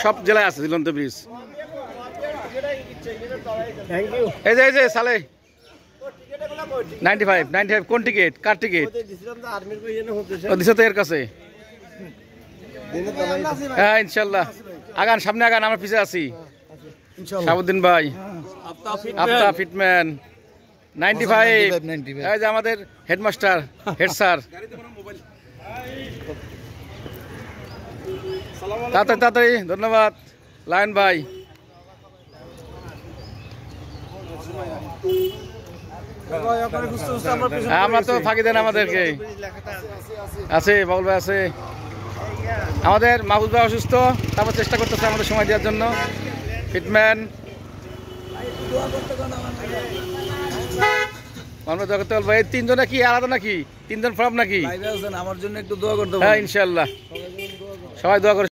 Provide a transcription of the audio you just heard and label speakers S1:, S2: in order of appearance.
S1: সব জেলায় আছে ঝুলন্ত ব্রিজ। এই যে সালে 95 কোন টিকিট? কার টিকিট দিছে তো এর কাছে? হ্যাঁ ইনশাল্লাহ আগান, সামনে আগান, আমরা পিছিয়ে আছি। শাহাবুদ্দিন ভাই, আফতা ফিটম্যান 95, এই যে আমাদের হেডমাস্টার, হেড স্যার। তাড়াতাড়ি ধন্যবাদ লায়ন ভাই। আমরা তো ফাঁকি দেন আমাদেরকে। আছে বাবুল ভাই আছে, আমাদের মাহবুব ভাই অসুস্থ, তারপর চেষ্টা করতেছে আমাদের সময় দেওয়ার জন্য। ফিটম্যান এই তিনজনে কি আলাদা নাকি? তিনজন ফর্ম নাকি?
S2: আমার জন্য একটু দোয়া করতে।
S1: হ্যাঁ ইনশাল্লাহ সবাই দোয়া করে।